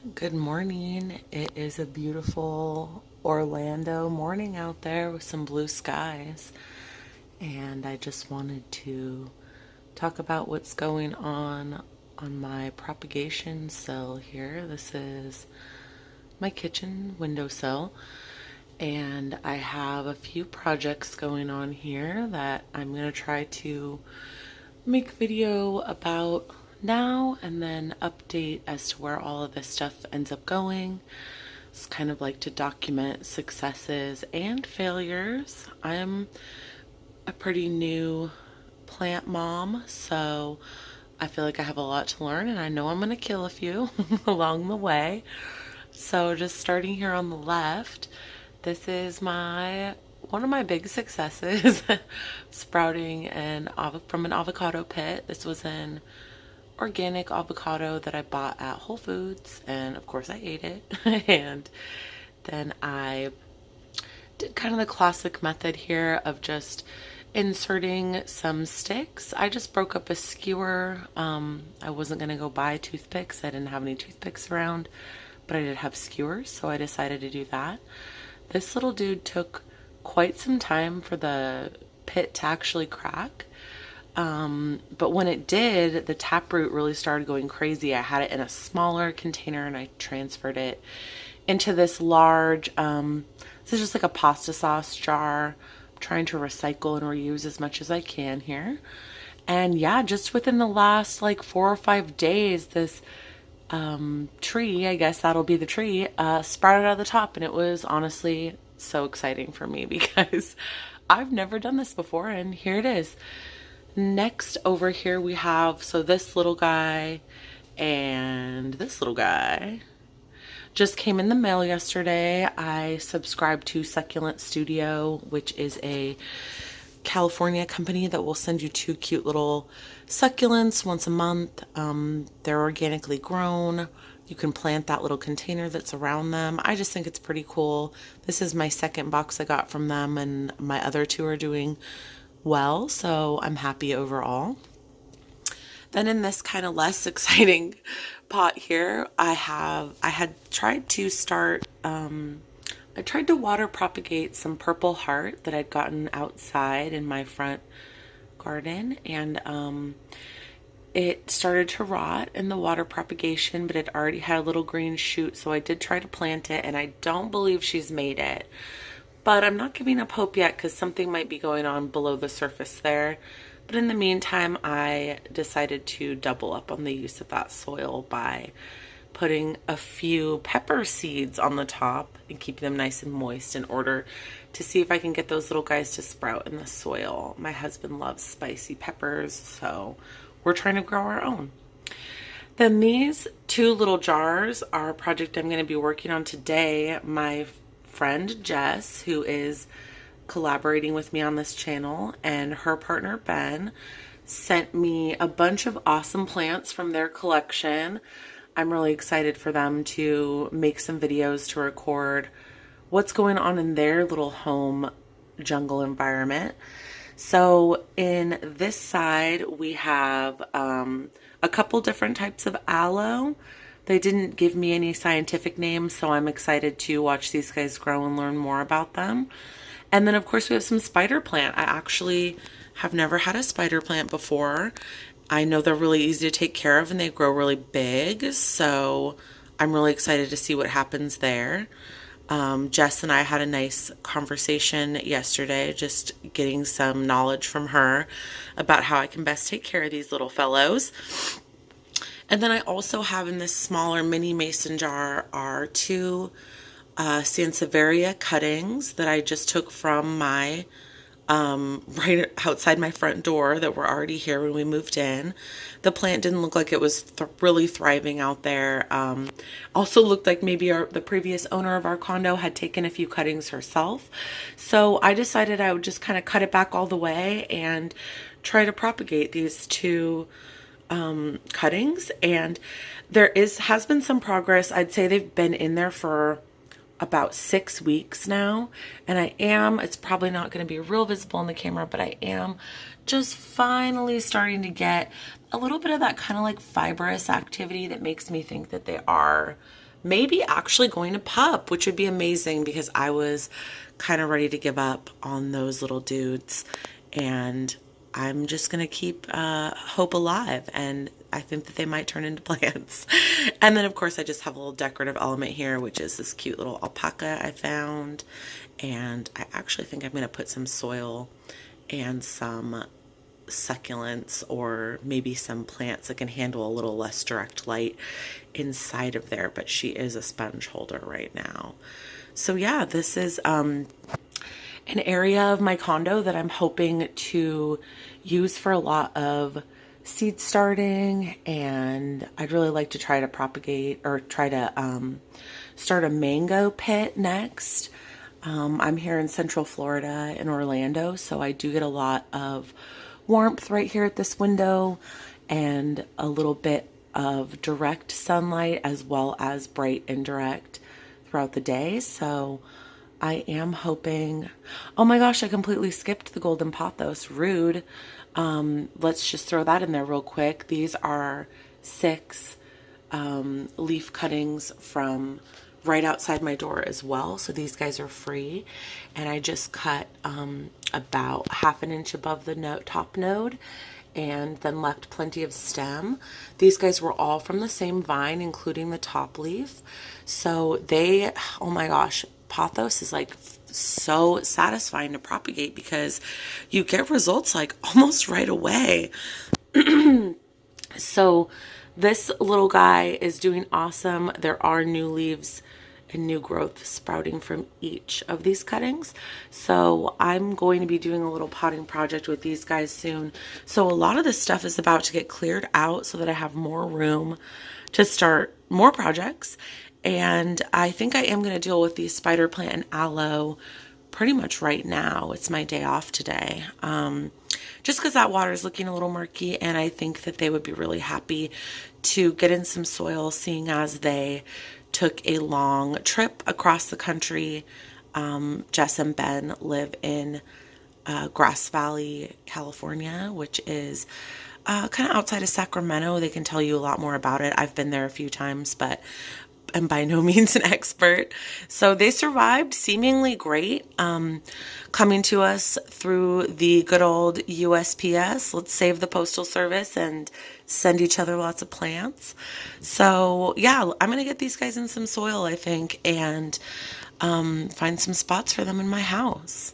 Good morning. It is a beautiful Orlando morning out there with some blue skies. And I just wanted to talk about what's going on my propagation sill here. This is my kitchen windowsill. And I have a few projects going on here that I'm going to try to make a video about now and then update as to where all of this stuff ends up going. It's kind of like to document successes and failures. I'm a pretty new plant mom, so I feel like I have a lot to learn and I know I'm going to kill a few along the way. So just starting here on the left, this is one of my big successes, sprouting from an avocado pit. This was an organic avocado that I bought at Whole Foods, and of course I ate it. And then I did kind of the classic method here of just inserting some sticks. I just broke up a skewer. I wasn't going to go buy toothpicks. I didn't have any toothpicks around, but I did have skewers, so I decided to do that. This little dude took quite some time for the pit to actually crack. But when it did, the taproot really started going crazy. I had it in a smaller container and I transferred it into this large, this is just like a pasta sauce jar. I'm trying to recycle and reuse as much as I can here. And yeah, just within the last like 4 or 5 days, this tree, I guess that'll be the tree, sprouted out of the top, and it was honestly so exciting for me because I've never done this before, and here it is. Next over here we have, so this little guy and this little guy just came in the mail yesterday. I subscribed to Succulent Studio, which is a California company that will send you 2 cute little succulents once a month. They're organically grown. You can plant that little container that's around them. I just think it's pretty cool. This is my second box I got from them, and my other 2 are doing well, so I'm happy overall. Then in this kind of less exciting pot here, I had tried to start, I tried to water propagate some purple heart that I'd gotten outside in my front garden, and it started to rot in the water propagation, but it already had a little green shoot, so I did try to plant it, and I don't believe she's made it. But I'm not giving up hope yet because something might be going on below the surface there. But in the meantime, I decided to double up on the use of that soil by putting a few pepper seeds on the top and keeping them nice and moist in order to see if I can get those little guys to sprout in the soil. My husband loves spicy peppers, so we're trying to grow our own. Then these 2 little jars are a project I'm going to be working on today. My friend Jess, who is collaborating with me on this channel, and her partner Ben sent me a bunch of awesome plants from their collection. I'm really excited for them to make some videos to record what's going on in their little home jungle environment. So in this side we have a couple different types of aloe. They didn't give me any scientific names, so I'm excited to watch these guys grow and learn more about them. And then of course we have some spider plant. I actually have never had a spider plant before. I know they're really easy to take care of and they grow really big, so I'm really excited to see what happens there. Jess and I had a nice conversation yesterday, just getting some knowledge from her about how I can best take care of these little fellows. And then I also have in this smaller mini mason jar are 2 Sansevieria cuttings that I just took from my right outside my front door that were already here when we moved in. The plant didn't look like it was really thriving out there. Also looked like maybe the previous owner of our condo had taken a few cuttings herself. So I decided I would just kind of cut it back all the way and try to propagate these 2 cuttings. And there has been some progress. I'd say they've been in there for about 6 weeks now, and it's probably not going to be real visible in the camera, but I am just finally starting to get a little bit of that kind of like fibrous activity that makes me think that they are maybe actually going to pup, which would be amazing because I was kind of ready to give up on those little dudes. And I'm just going to keep hope alive. And I think that they might turn into plants. And then, of course, I just have a little decorative element here, which is this cute little alpaca I found. And I actually think I'm going to put some soil and some succulents or maybe some plants that can handle a little less direct light inside of there. But she is a sponge holder right now. So yeah, this is an area of my condo that I'm hoping to use for a lot of seed starting, and I'd really like to try to propagate or try to start a mango pit next. I'm here in Central Florida in Orlando, so I do get a lot of warmth right here at this window and a little bit of direct sunlight as well as bright indirect throughout the day. So I am hoping, oh my gosh, I completely skipped the golden pothos. Rude. Let's just throw that in there real quick. These are 6 leaf cuttings from right outside my door as well. So these guys are free. And I just cut about 1/2 inch above the top node and then left plenty of stem. These guys were all from the same vine, including the top leaf. So they, oh my gosh, pothos is like so satisfying to propagate because you get results like almost right away. So this little guy is doing awesome. There are new leaves and new growth sprouting from each of these cuttings. So I'm going to be doing a little potting project with these guys soon. So a lot of this stuff is about to get cleared out so that I have more room to start more projects. And I think I am going to deal with the spider plant and aloe pretty much right now. It's my day off today. Just because that water is looking a little murky, and I think that they would be really happy to get in some soil, seeing as they took a long trip across the country. Jess and Ben live in Grass Valley, California, which is kind of outside of Sacramento. They can tell you a lot more about it. I've been there a few times, but I'm by no means an expert. So they survived seemingly great, coming to us through the good old USPS. Let's save the Postal Service and send each other lots of plants. So yeah, I'm going to get these guys in some soil, I think, and find some spots for them in my house.